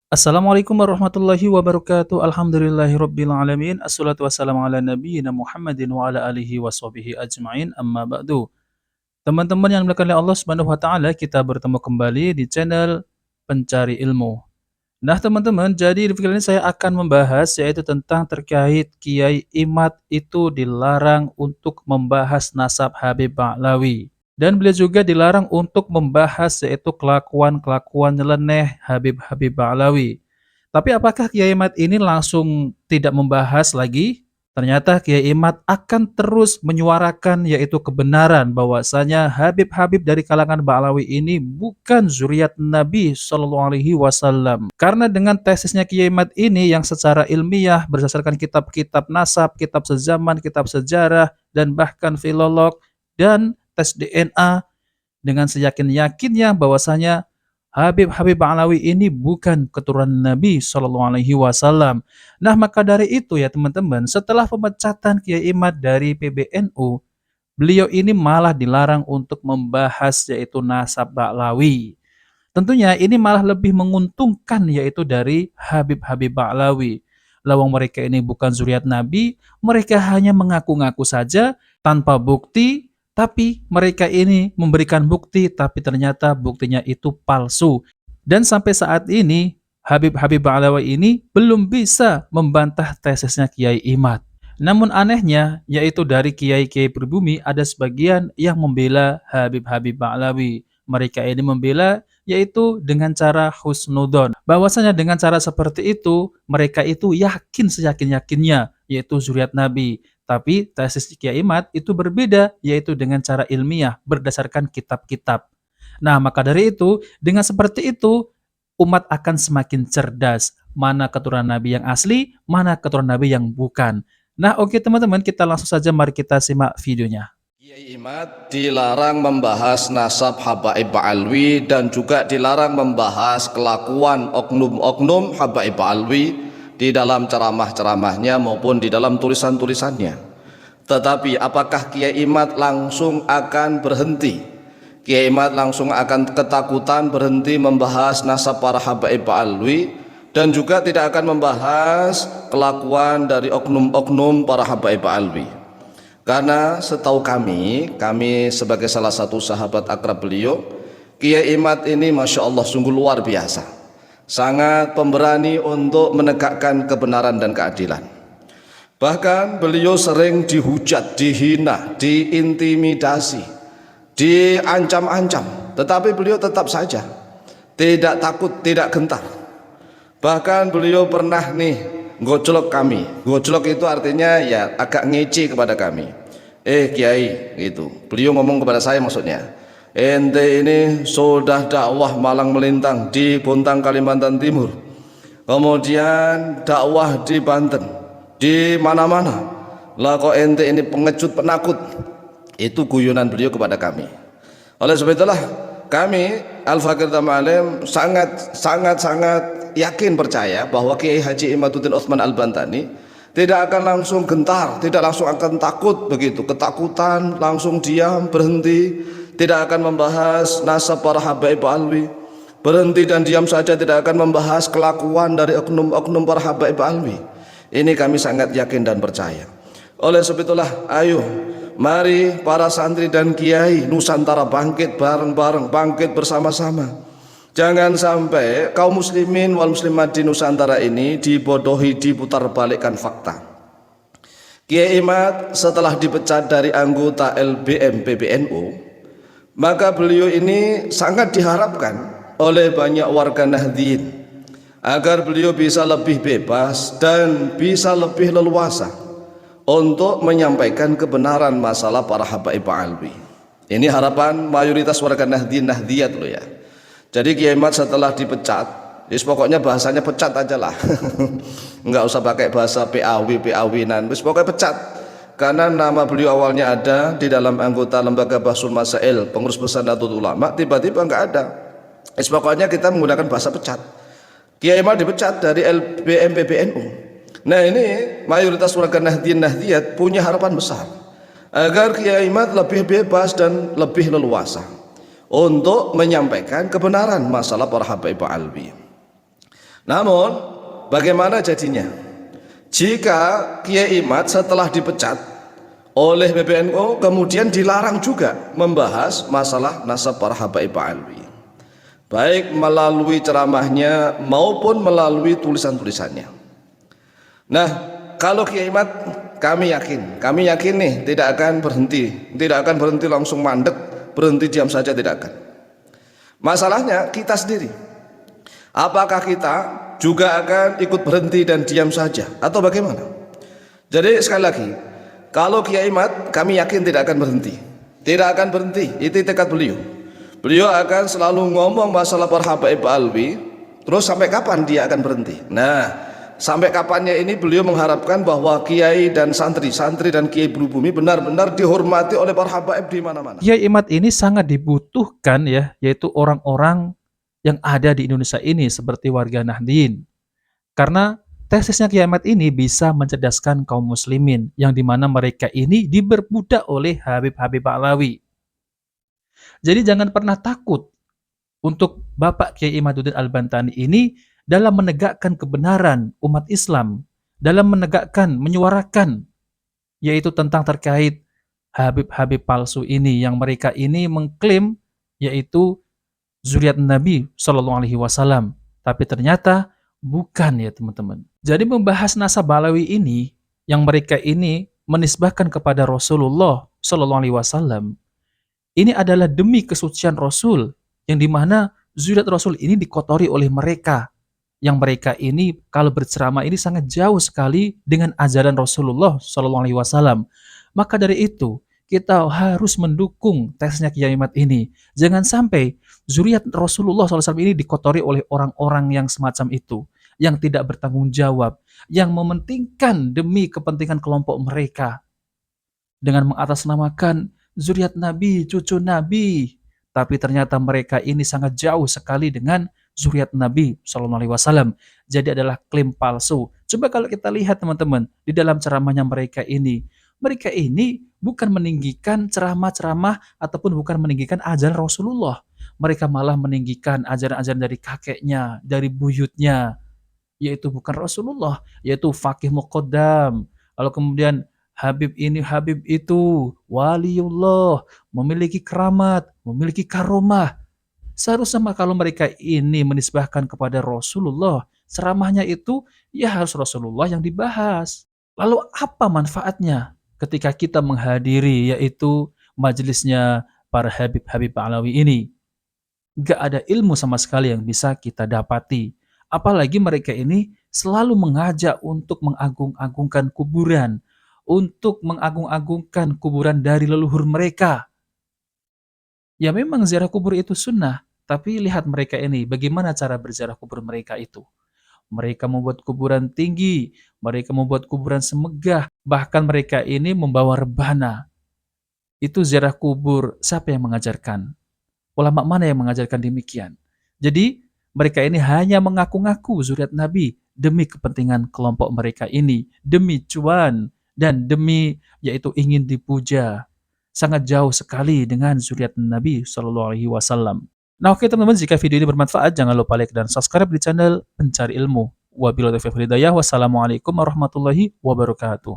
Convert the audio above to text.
Assalamualaikum warahmatullahi wabarakatuh. Alhamdulillahirabbil alamin. Assalatu wassalamu ala nabiyyina Muhammadin wa ala alihi washabihi ajmain. Amma ba'du. Teman-teman yang dimuliakan oleh Allah Subhanahu wa taala, kita bertemu kembali di channel Pencari Ilmu. Nah, teman-teman, jadi di video ini saya akan membahas yaitu tentang terkait Kiai Imad itu dilarang untuk membahas nasab Habib Ba'lawi. Dan beliau juga dilarang untuk membahas yaitu kelakuan-kelakuan nyeleneh Habib Ba'lawi. Tapi apakah Kiai Imad ini langsung tidak membahas lagi? Ternyata Kiai Imad akan terus menyuarakan yaitu kebenaran bahwasanya Habib-habib dari kalangan Ba'lawi ini bukan zuriat Nabi Shallallahu Alaihi Wasallam. Karena dengan tesisnya Kiai Imad ini yang secara ilmiah berdasarkan kitab-kitab nasab, kitab sezaman, kitab sejarah, dan bahkan filolog dan tes DNA dengan seyakin-yakinnya bahwasanya Habib-habib Ba'lawi ini bukan keturunan Nabi Shallallahu Alaihi Wasallam. Nah, maka dari itu ya teman-teman, setelah pemecatan Kiai Imad dari PBNU, beliau ini malah dilarang untuk membahas yaitu nasab Ba'lawi. Tentunya ini malah lebih menguntungkan yaitu dari Habib-habib Ba'lawi. Lawang mereka ini bukan zuriat Nabi, mereka hanya mengaku-ngaku saja tanpa bukti, tapi mereka ini memberikan bukti, tapi ternyata buktinya itu palsu. Dan sampai saat ini, Habib-habib Ba'lawi ini belum bisa membantah tesisnya Kiai Imad. Namun anehnya, yaitu dari kiai-kiai pribumi ada sebagian yang membela Habib-habib Ba'lawi. Mereka ini membela yaitu dengan cara husnudon. Bahwasanya dengan cara seperti itu, mereka itu yakin seyakin-yakinnya, yaitu zuriat Nabi. Tapi tesis Kiai Imad itu berbeda, yaitu dengan cara ilmiah berdasarkan kitab-kitab. Nah, maka dari itu, dengan seperti itu, umat akan semakin cerdas. Mana keturunan Nabi yang asli, mana keturunan Nabi yang bukan. Nah, oke teman-teman, kita langsung saja mari kita simak videonya. Kiai Imad dilarang membahas nasab Habaib Ba'alwi dan juga dilarang membahas kelakuan oknum-oknum Habaib Ba'alwi di dalam ceramah-ceramahnya maupun di dalam tulisan-tulisannya. Tetapi apakah Kiai Imad langsung akan berhenti? Kiai Imad langsung akan ketakutan berhenti membahas nasab para Habaib Ba'alwi dan juga tidak akan membahas kelakuan dari oknum-oknum para Habaib Ba'alwi? Karena setahu kami sebagai salah satu sahabat akrab beliau, Kiai Imad ini Masya Allah sungguh luar biasa, sangat pemberani untuk menegakkan kebenaran dan keadilan. Bahkan beliau sering dihujat, dihina, diintimidasi, diancam-ancam, tetapi beliau tetap saja tidak takut, tidak gentar. Bahkan beliau pernah gojlok kami. Gojlok itu artinya ya agak ngeci kepada kami. Kiai gitu. Beliau ngomong kepada saya maksudnya, ente ini sudah dakwah malang melintang di Bontang Kalimantan Timur, kemudian dakwah di Banten, di mana-mana. Lah kok ente ini pengecut penakut. Itu guyonan beliau kepada kami. Oleh sebab itulah kami Al-Fakir Tamalim sangat yakin percaya bahwa Kiai Haji Imaduddin Utsman Al-Bantani tidak akan langsung gentar, tidak langsung akan takut begitu, ketakutan, langsung diam, berhenti, tidak akan membahas nasab para Habaib Ba'alwi, berhenti dan diam saja, tidak akan membahas kelakuan dari oknum-oknum para Habaib Ba'alwi. Ini kami sangat yakin dan percaya. Oleh sebab itulah, ayo mari para santri dan kiai Nusantara bangkit bareng-bareng, bangkit bersama-sama. Jangan sampai kaum muslimin wal muslimat di Nusantara ini dibodohi, diputar balikkan fakta. Kiai Imad setelah dipecat dari anggota LBM PBNU, maka beliau ini sangat diharapkan oleh banyak warga Nahdliyin agar beliau bisa lebih bebas dan bisa lebih leluasa untuk menyampaikan kebenaran masalah para Habaib Ba'alwi. Ini harapan mayoritas warga Nahdliyin, Nahdliyat loh ya. Jadi Kiai Imad setelah dipecat, pokoknya bahasanya pecat aja lah. Enggak usah pakai bahasa PAW-PAW-nan, pokoknya pecat. Karena nama beliau awalnya ada di dalam anggota lembaga Bahsul Masail, pengurus besar Nahdlatul Ulama, tiba-tiba enggak ada. Pokoknya kita menggunakan bahasa pecat. Kiai Imad dipecat dari LBM PBNU. Nah ini mayoritas warga Nahdliyin, Nahdliyat punya harapan besar agar Kiai Imad lebih bebas dan lebih leluasa untuk menyampaikan kebenaran masalah para Habaib Ba'alwi. Namun, bagaimana jadinya? Jika Kiai Imad setelah dipecat oleh PBNU kemudian dilarang juga membahas masalah nasab para habaib alwi, baik melalui ceramahnya maupun melalui tulisan-tulisannya. Nah, kalau Kiai Imad kami yakin nih tidak akan berhenti langsung mandek, berhenti diam saja, tidak akan. Masalahnya kita sendiri, apakah kita juga akan ikut berhenti dan diam saja atau bagaimana? Jadi sekali lagi, kalau Kiai Imad kami yakin tidak akan berhenti, itu tekad beliau. Beliau akan selalu ngomong masalah para habaib alwi, terus sampai kapan dia akan berhenti? Nah, sampai kapannya ini beliau mengharapkan bahwa kiai dan santri dan kiai berubumi benar-benar dihormati oleh para habaib di mana-mana. Kiai Imad ini sangat dibutuhkan ya, yaitu orang-orang yang ada di Indonesia ini seperti warga Nahdien. Karena tesisnya Kiai Imad ini bisa mencerdaskan kaum muslimin yang dimana mereka ini diperbudak oleh Habib-Habib Alawi. Jadi jangan pernah takut untuk Bapak Kiai Imaduddin Al-Bantani ini dalam menegakkan kebenaran umat Islam, dalam menegakkan, menyuarakan, yaitu tentang terkait Habib-Habib palsu ini yang mereka ini mengklaim yaitu zuriat Nabi Shallallahu Alaihi Wasallam, tapi ternyata bukan ya teman-teman. Jadi membahas nasab Balawi ini yang mereka ini menisbahkan kepada Rasulullah Shallallahu Alaihi Wasallam, ini adalah demi kesucian Rasul yang dimana zuriat Rasul ini dikotori oleh mereka, yang mereka ini kalau berceramah ini sangat jauh sekali dengan ajaran Rasulullah Shallallahu Alaihi Wasallam. Maka dari itu kita harus mendukung tesnya Kiai Imad ini. Jangan sampai zuriat Rasulullah SAW ini dikotori oleh orang-orang yang semacam itu, yang tidak bertanggung jawab, yang mementingkan demi kepentingan kelompok mereka dengan mengatasnamakan zuriat Nabi, cucu Nabi, tapi ternyata mereka ini sangat jauh sekali dengan zuriat Nabi Shallallahu Alaihi Wasallam. Jadi adalah klaim palsu. Coba kalau kita lihat teman-teman di dalam ceramahnya mereka ini bukan meninggikan ceramah-ceramah ataupun bukan meninggikan ajaran Rasulullah. Mereka malah meninggikan ajaran-ajaran dari kakeknya, dari buyutnya, yaitu bukan Rasulullah, yaitu Faqih Muqaddam. Lalu kemudian Habib ini, Habib itu, waliullah, memiliki keramat, memiliki karomah. Seharusnya kalau mereka ini menisbahkan kepada Rasulullah, ceramahnya itu ya harus Rasulullah yang dibahas. Lalu apa manfaatnya ketika kita menghadiri yaitu majelisnya para Habib-Habib Alawi ini? Gak ada ilmu sama sekali yang bisa kita dapati. Apalagi mereka ini selalu mengajak untuk mengagung-agungkan kuburan, untuk mengagung-agungkan kuburan dari leluhur mereka. Ya memang ziarah kubur itu sunnah, tapi lihat mereka ini, bagaimana cara berziarah kubur mereka itu. Mereka membuat kuburan tinggi, mereka membuat kuburan semegah, bahkan mereka ini membawa rebana. Itu ziarah kubur, siapa yang mengajarkan? Ulama mana yang mengajarkan demikian? Jadi, mereka ini hanya mengaku-ngaku zuriat Nabi demi kepentingan kelompok mereka ini, demi cuan, dan demi yaitu ingin dipuja. Sangat jauh sekali dengan zuriat Nabi Shallallahu Alaihi Wasallam. Nah oke teman-teman, jika video ini bermanfaat, jangan lupa like dan subscribe di channel Pencari Ilmu. Wabillahi taufiq wal hidayah. Wassalamualaikum warahmatullahi wabarakatuh.